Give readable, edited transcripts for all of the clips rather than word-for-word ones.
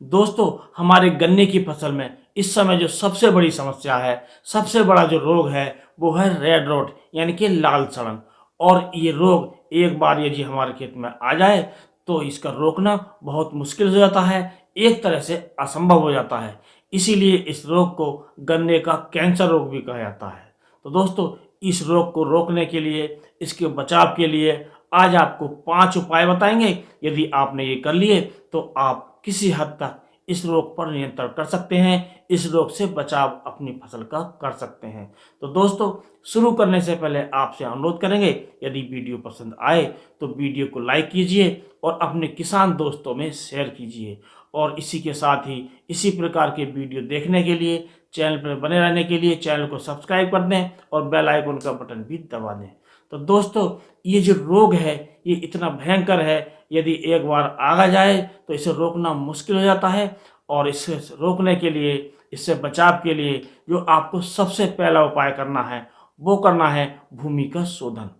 दोस्तों, हमारे गन्ने की फसल में इस समय जो सबसे बड़ी समस्या है, सबसे बड़ा जो रोग है, वो है रेड रोट यानी कि लाल सड़न। और ये रोग एक बार यदि हमारे खेत में आ जाए तो इसका रोकना बहुत मुश्किल हो जाता है, एक तरह से असंभव हो जाता है। इसीलिए इस रोग को गन्ने का कैंसर रोग भी कहा जाता है। तो दोस्तों, इस रोग को रोकने के लिए, इसके बचाव के लिए आज आपको 5 उपाय बताएंगे। यदि आपने ये कर लिए तो आप किसी हद तक इस रोग पर नियंत्रण कर सकते हैं, इस रोग से बचाव अपनी फसल का कर सकते हैं। तो दोस्तों, शुरू करने से पहले आपसे अनुरोध करेंगे, यदि वीडियो पसंद आए तो वीडियो को लाइक कीजिए और अपने किसान दोस्तों में शेयर कीजिए। और इसी के साथ ही इसी प्रकार के वीडियो देखने के लिए, चैनल पर बने रहने के लिए चैनल को सब्सक्राइब कर दें और बेल आइकन का बटन भी दबा दें। तो दोस्तों, ये जो रोग है ये इतना भयंकर है, यदि एक बार आगा जाए तो इसे रोकना मुश्किल हो जाता है। और इसे रोकने के लिए, इससे बचाव के लिए जो आपको सबसे पहला उपाय करना है वो करना है भूमि का शोधन।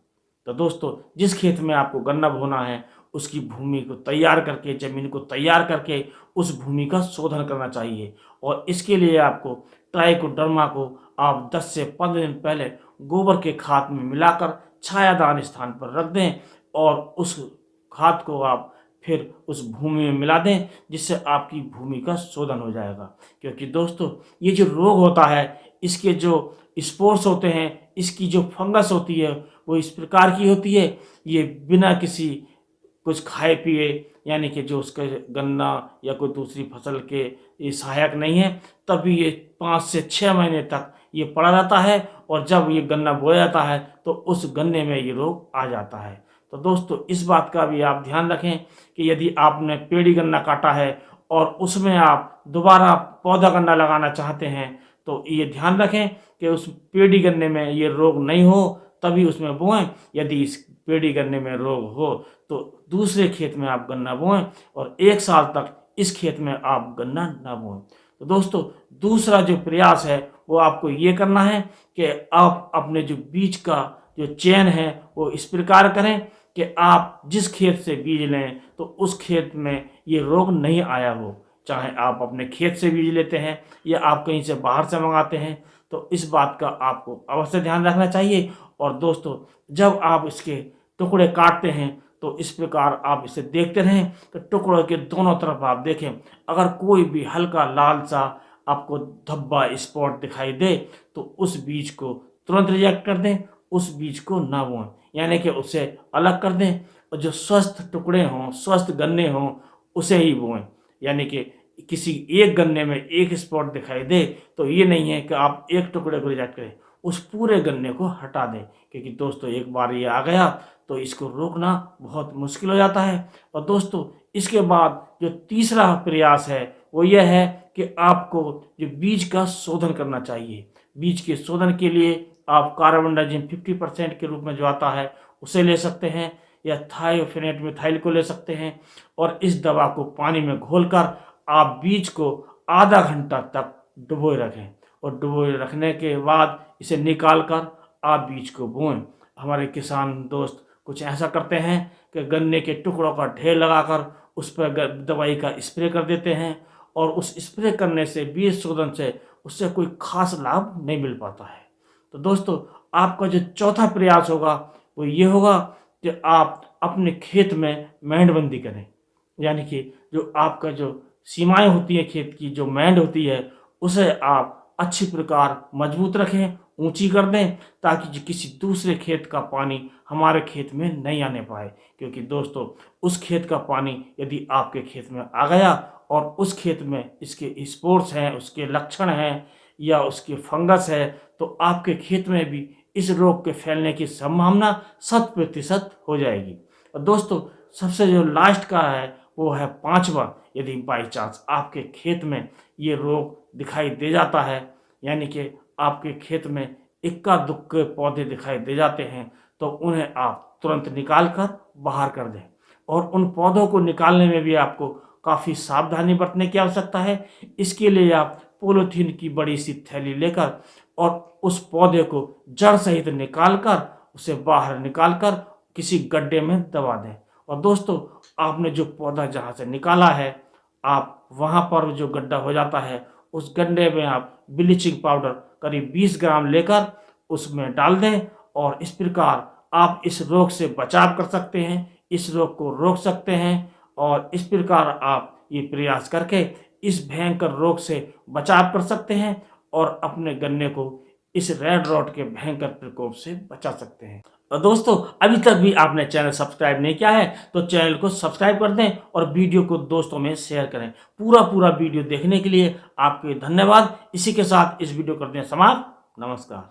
तो दोस्तों, जिस खेत में आपको गन्ना बोना है उसकी भूमि को तैयार करके, ज़मीन को तैयार करके उस भूमि का शोधन करना चाहिए। और इसके लिए आपको ट्राइकोडर्मा को आप 10 से 15 दिन पहले गोबर के खाद में मिलाकर छायादार स्थान पर रख दें और उस खाद को आप फिर उस भूमि में मिला दें, जिससे आपकी भूमि का शोधन हो जाएगा। क्योंकि दोस्तों, ये जो रोग होता है, इसके जो स्पोर्स होते हैं, इसकी जो फंगस होती है वो इस प्रकार की होती है, ये बिना किसी कुछ खाए पिए, यानी कि जो उसके गन्ना या कोई दूसरी फसल के ये सहायक नहीं है, तभी ये 5 से 6 महीने तक ये पड़ा रहता है। और जब ये गन्ना बोया जाता है तो उस गन्ने में ये रोग आ जाता है। तो दोस्तों, इस बात का भी आप ध्यान रखें कि यदि आपने पेड़ी गन्ना काटा है और उसमें आप दोबारा पौधा गन्ना लगाना चाहते हैं तो ये ध्यान रखें कि उस पेड़ी गन्ने में ये रोग नहीं हो, तभी उसमें बोएं। यदि इस पेड़ी गन्ने में रोग हो तो दूसरे खेत में आप गन्ना बोएं और 1 साल तक इस खेत में आप गन्ना ना बोएं। तो दोस्तों, दूसरा जो प्रयास है वो आपको ये करना है कि आप अपने जो बीज का जो चयन है वो इस प्रकार करें कि आप जिस खेत से बीज लें तो उस खेत में ये रोग नहीं आया हो। चाहे आप अपने खेत से बीज लेते हैं या आप कहीं से बाहर से मंगाते हैं, तो इस बात का आपको अवश्य ध्यान रखना चाहिए। और दोस्तों, जब आप इसके टुकड़े काटते हैं तो इस प्रकार आप इसे देखते रहें, तो टुकड़ों के दोनों तरफ आप देखें, अगर कोई भी हल्का लाल सा आपको धब्बा स्पॉट दिखाई दे तो उस बीज को तुरंत रिजेक्ट कर दें, उस बीज को ना बोएं, यानी कि उसे अलग कर दें और जो स्वस्थ टुकड़े हों, स्वस्थ गन्ने हों, उसे ही बोएं। यानी कि किसी एक गन्ने में एक स्पॉट दिखाई दे तो ये नहीं है कि आप एक टुकड़े को रिजेक्ट करें, उस पूरे गन्ने को हटा दें। क्योंकि दोस्तों, एक बार ये आ गया तो इसको रोकना बहुत मुश्किल हो जाता है। और दोस्तों, इसके बाद जो तीसरा प्रयास है वो यह है कि आपको जो बीज का शोधन करना चाहिए। बीज के शोधन के लिए आप कार्बनडाजिम 50% के रूप में जो आता है उसे ले सकते हैं, या थायोफेनेट मिथाइल को ले सकते हैं। और इस दवा को पानी में घोलकर आप बीज को आधा घंटा तक डुबोए रखें और डुबोए रखने के बाद इसे निकाल कर आप बीज को बोएं। हमारे किसान दोस्त कुछ ऐसा करते हैं कि गन्ने के टुकड़ों का ढेर लगाकर उस पर दवाई का स्प्रे कर देते हैं, और उस स्प्रे करने से, बीज शोधन से उससे कोई खास लाभ नहीं मिल पाता है। तो दोस्तों, आपका जो चौथा प्रयास होगा वो ये होगा कि आप अपने खेत में मेंढबंदी करें। यानी कि जो आपका जो सीमाएं होती हैं, खेत की जो मेंढ होती है, उसे आप अच्छी प्रकार मजबूत रखें, ऊंची कर दें, ताकि जो किसी दूसरे खेत का पानी हमारे खेत में नहीं आने पाए। क्योंकि दोस्तों, उस खेत का पानी यदि आपके खेत में आ गया और उस खेत में इसके स्पोर्स हैं, उसके लक्षण हैं या उसकी फंगस है, तो आपके खेत में भी इस रोग के फैलने की संभावना 100% हो जाएगी। और दोस्तों, सबसे जो लास्ट का है वो है पांचवा। यदि बाई चांस आपके खेत में ये रोग दिखाई दे जाता है, यानी कि आपके खेत में इक्का दुक्के पौधे दिखाई दे जाते हैं, तो उन्हें आप तुरंत निकाल कर बाहर कर दें। और उन पौधों को निकालने में भी आपको काफ़ी सावधानी बरतने की आवश्यकता है। इसके लिए आप पॉलीथीन की बड़ी सी थैली लेकर और उस पौधे को जड़ सहित निकाल कर, उसे बाहर निकाल कर किसी गड्ढे में दबा दें। और दोस्तों, आपने जो पौधा जहाँ से निकाला है, आप वहाँ पर जो गड्ढा हो जाता है उस गड्ढे में आप ब्लीचिंग पाउडर करीब 20 ग्राम लेकर उसमें डाल दें और इस प्रकार आप इस रोग से बचाव कर सकते हैं, इस रोग को रोक सकते हैं। और इस प्रकार आप ये प्रयास करके इस भयंकर रोग से बचाव कर सकते हैं और अपने गन्ने को इस रेड रॉट के भयंकर प्रकोप से बचा सकते हैं। और दोस्तों, अभी तक भी आपने चैनल सब्सक्राइब नहीं किया है तो चैनल को सब्सक्राइब कर दें और वीडियो को दोस्तों में शेयर करें। पूरा वीडियो देखने के लिए आपके धन्यवाद। इसी के साथ इस वीडियो कर दें समाप्त। नमस्कार।